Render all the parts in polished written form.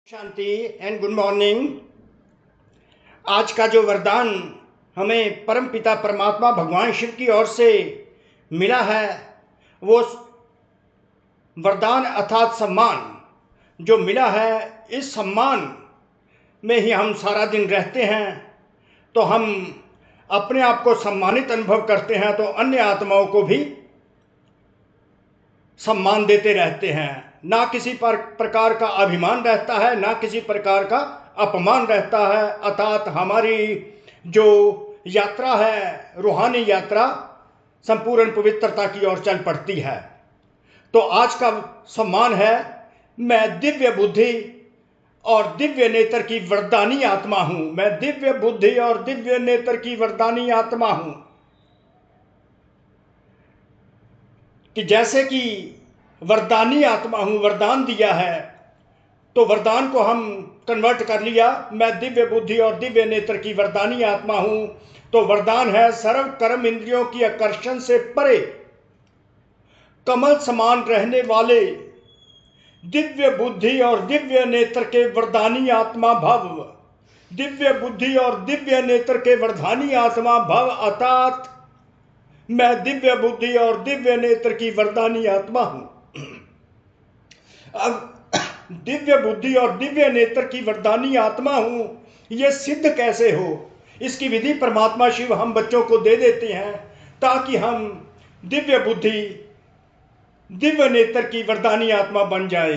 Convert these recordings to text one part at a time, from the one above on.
Shanti and good morning. आज का जो वरदान हमें परम पिता परमात्मा भगवान शिव की ओर से मिला है वो वरदान अर्थात सम्मान जो मिला है, इस सम्मान में ही हम सारा दिन रहते हैं। तो हम अपने आप को सम्मानित अनुभव करते हैं तो अन्य आत्माओं को भी सम्मान देते रहते हैं। ना किसी प्रकार का अभिमान रहता है, ना किसी प्रकार का अपमान रहता है। अर्थात हमारी जो यात्रा है, रूहानी यात्रा, संपूर्ण पवित्रता की ओर चल पड़ती है। तो आज का सम्मान है, मैं दिव्य बुद्धि और दिव्य नेत्र की वरदानी आत्मा हूं। मैं दिव्य बुद्धि और दिव्य नेत्र की वरदानी आत्मा हूं। कि जैसे कि वरदानी आत्मा हूं, वरदान दिया है, तो वरदान को हम कन्वर्ट कर लिया, मैं दिव्य बुद्धि और दिव्य नेत्र की वरदानी आत्मा हूं। तो वरदान है सर्व कर्म इंद्रियों की आकर्षण से परे कमल समान रहने वाले दिव्य बुद्धि और दिव्य नेत्र के वरदानी आत्मा भव। दिव्य बुद्धि और दिव्य नेत्र के वरदानी आत्मा भव अर्थात मैं दिव्य बुद्धि और दिव्य नेत्र की वरदानी आत्मा हूं। अब दिव्य बुद्धि और दिव्य नेत्र की वरदानी आत्मा हूं, यह सिद्ध कैसे हो? इसकी विधि परमात्मा शिव हम बच्चों को दे देते हैं ताकि हम दिव्य बुद्धि दिव्य नेत्र की वरदानी आत्मा बन जाए।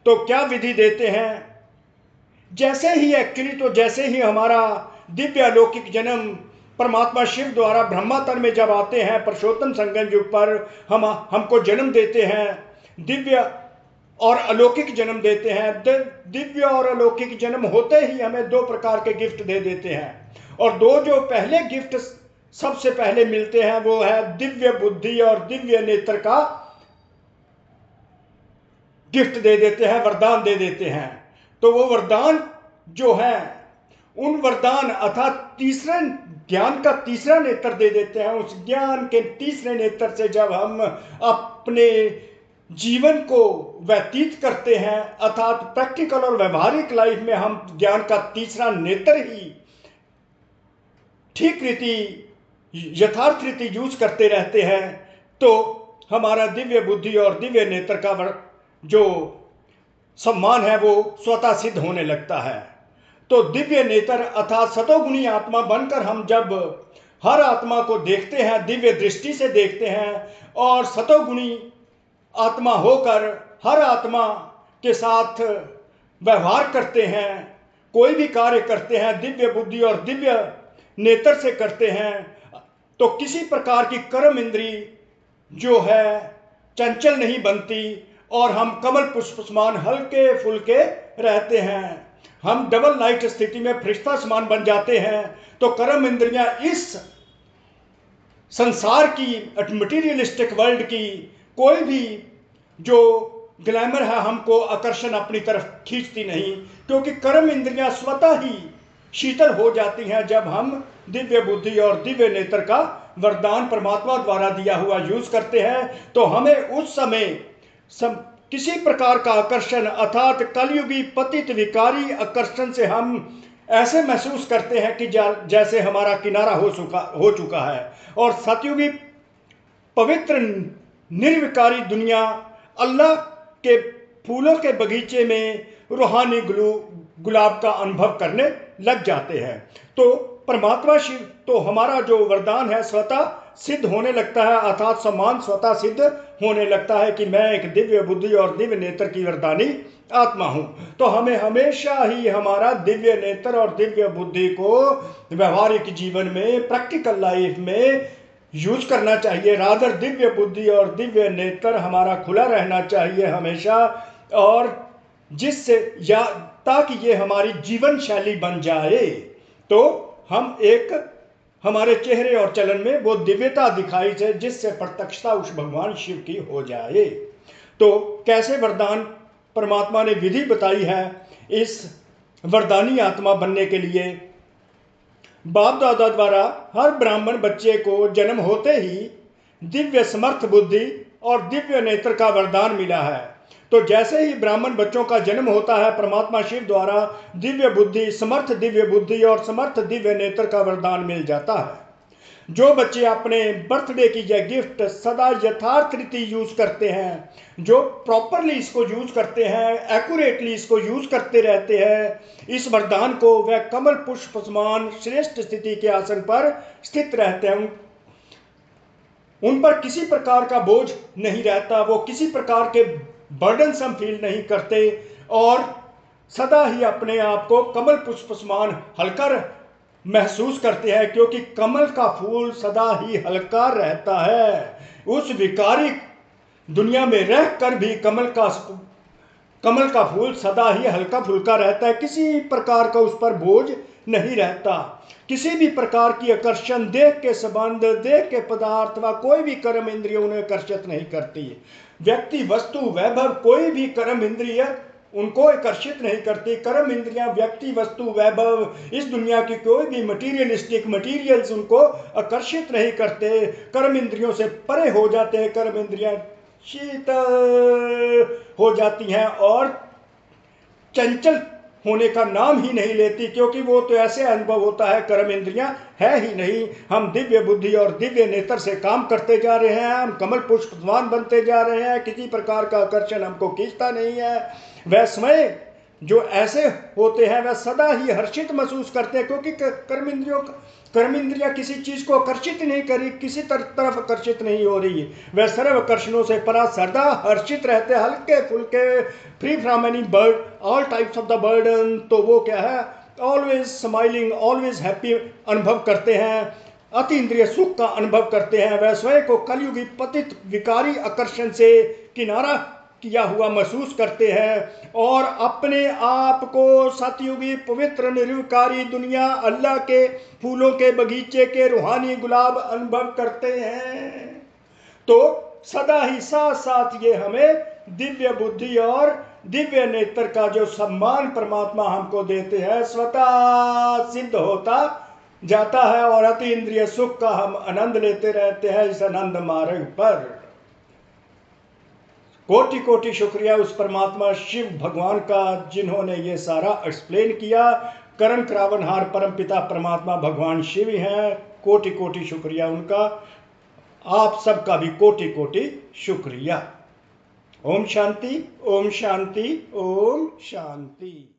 तो क्या विधि देते हैं? जैसे ही हमारा दिव्य अलौकिक जन्म परमात्मा शिव द्वारा ब्रह्मातर में जब आते हैं, पुरुषोत्तम संगम युग पर हमको जन्म देते हैं, दिव्य और अलौकिक जन्म देते हैं। दिव्य और अलौकिक जन्म होते ही हमें दो प्रकार के गिफ्ट दे देते हैं, और दो जो पहले गिफ्ट सबसे पहले मिलते हैं वो है दिव्य बुद्धि और दिव्य नेत्र का गिफ्ट दे देते हैं, वरदान दे देते हैं। तो वो वरदान जो है, उन वरदान अर्थात तीसरे ज्ञान का तीसरा नेत्र दे देते हैं। उस ज्ञान के तीसरे नेत्र से जब हम अपने जीवन को व्यतीत करते हैं, अर्थात प्रैक्टिकल और व्यवहारिक लाइफ में हम ज्ञान का तीसरा नेत्र ही ठीक रीति यथार्थ रीति यूज करते रहते हैं, तो हमारा दिव्य बुद्धि और दिव्य नेत्र का जो सम्मान है वो स्वतः सिद्ध होने लगता है। तो दिव्य नेत्र अर्थात सतोगुणी आत्मा बनकर हम जब हर आत्मा को देखते हैं, दिव्य दृष्टि से देखते हैं, और सतोगुणी आत्मा होकर हर आत्मा के साथ व्यवहार करते हैं, कोई भी कार्य करते हैं, दिव्य बुद्धि और दिव्य नेत्र से करते हैं, तो किसी प्रकार की कर्म इंद्री जो है चंचल नहीं बनती और हम कमल पुष्प समान हल्के फुल्के रहते हैं। हम डबल लाइट स्थिति में फरिश्ता समान बन जाते हैं। तो कर्म इंद्रियां इस संसार की मटीरियलिस्टिक वर्ल्ड की कोई भी जो ग्लैमर है हमको आकर्षण अपनी तरफ खींचती नहीं, क्योंकि कर्म इंद्रियां स्वतः ही शीतल हो जाती हैं जब हम दिव्य बुद्धि और दिव्य नेत्र का वरदान परमात्मा द्वारा दिया हुआ यूज करते हैं। तो हमें उस समय किसी प्रकार का आकर्षण अर्थात कलयुगी पतित विकारी आकर्षण से हम ऐसे महसूस करते हैं कि जैसे हमारा किनारा हो चुका है, और सतयुगी पवित्र निर्विकारी दुनिया अल्लाह के फूलों के बगीचे में रूहानी गुलाब का अनुभव करने लग जाते हैं। तो परमात्मा शिव, तो हमारा जो वरदान है स्वतः सिद्ध होने लगता है, अर्थात सम्मान स्वतः सिद्ध होने लगता है कि मैं एक दिव्य बुद्धि और दिव्य नेत्र की वरदानी आत्मा हूं। तो हमें हमेशा ही हमारा दिव्य नेत्र और दिव्य बुद्धि को व्यवहारिक जीवन में, प्रैक्टिकल लाइफ में यूज करना चाहिए। रादर दिव्य बुद्धि और दिव्य नेत्र हमारा खुला रहना चाहिए हमेशा, और जिससे या ताकि ये हमारी जीवन शैली बन जाए, तो हम एक हमारे चेहरे और चलन में वो दिव्यता दिखाई दे जिससे प्रत्यक्षता उस भगवान शिव की हो जाए। तो कैसे वरदान परमात्मा ने विधि बताई है इस वरदानी आत्मा बनने के लिए। बाप दादा द्वारा हर ब्राह्मण बच्चे को जन्म होते ही दिव्य समर्थ बुद्धि और दिव्य नेत्र का वरदान मिला है। तो जैसे ही ब्राह्मण बच्चों का जन्म होता है, परमात्मा शिव द्वारा दिव्य बुद्धि, समर्थ दिव्य बुद्धि और समर्थ दिव्य नेत्र का वरदान मिल जाता है। जो बच्चे अपने बर्थडे की यह गिफ्ट सदा यथार्थ रीति यूज करते हैं, जो प्रॉपरली इसको यूज करते हैं, एक्यूरेटली इसको यूज करते रहते हैं, इस वरदान को वह कमल पुष्प समान श्रेष्ठ स्थिति के आसन पर स्थित रहते हैं। उन पर किसी प्रकार का बोझ नहीं रहता, वो किसी प्रकार के बर्डनसम फील नहीं करते और सदा ही अपने आप को कमल पुष्प समान हल्का महसूस करते हैं, क्योंकि कमल का फूल सदा ही हल्का रहता है। उस विकारी दुनिया में रहकर भी कमल का फूल सदा ही हल्का फुल्का रहता है, किसी प्रकार का उस पर बोझ नहीं रहता। किसी भी प्रकार की आकर्षण, देह के संबंध, देह के पदार्थ व कोई भी कर्म इंद्रिय उन्हें आकर्षित नहीं करती। व्यक्ति, वस्तु, वैभव, कोई भी कर्म इंद्रिय उनको आकर्षित नहीं करती। कर्म इंद्रियां, व्यक्ति, वस्तु, वैभव, इस दुनिया की कोई भी मटीरियलिस्टिक मटीरियल्स उनको आकर्षित नहीं करते। कर्म इंद्रियों से परे हो जाते हैं, कर्म इंद्रियां शीतल हो जाती हैं और चंचल होने का नाम ही नहीं लेती, क्योंकि वो तो ऐसे अनुभव होता है कर्म इंद्रियां है ही नहीं। हम दिव्य बुद्धि और दिव्य नेत्र से काम करते जा रहे हैं, हम कमल पुष्प समान बनते जा रहे हैं, किसी प्रकार का आकर्षण हमको खींचता नहीं है। वह समय जो ऐसे होते हैं वह सदा ही हर्षित महसूस करते हैं, क्योंकि कर्म इंद्रियां किसी चीज को आकर्षित नहीं करी, किसी तरफ आकर्षित नहीं हो रही। वह सर्व आकर्षणों से परा सदा हर्षित रहते, हल्के फुल्के, free from any bird, all types of the burden. तो वो क्या है, ऑलवेज स्माइलिंग, ऑलवेज हैप्पी अनुभव करते हैं, अति इंद्रिय सुख का अनुभव करते हैं। वह स्वयं को कलयुगी पतित विकारी आकर्षण से किनारा किया हुआ महसूस करते हैं और अपने आप को सतयुगी पवित्र निर्विकारी दुनिया, अल्लाह के फूलों के बगीचे के रूहानी गुलाब अनुभव करते हैं। तो सदा ही साथ साथ ये हमें दिव्य बुद्धि और दिव्य नेत्र का जो सम्मान परमात्मा हमको देते हैं स्वतः सिद्ध होता जाता है और अति इंद्रिय सुख का हम आनंद लेते रहते हैं इस आनंद मार्ग पर। कोटि कोटि शुक्रिया उस परमात्मा शिव भगवान का जिन्होंने ये सारा एक्सप्लेन किया। करण करावनहार परम पिता परमात्मा भगवान शिव हैं, कोटि कोटि शुक्रिया उनका। आप सबका भी कोटि कोटि शुक्रिया। ओम शांति, ओम शांति, ओम शांति।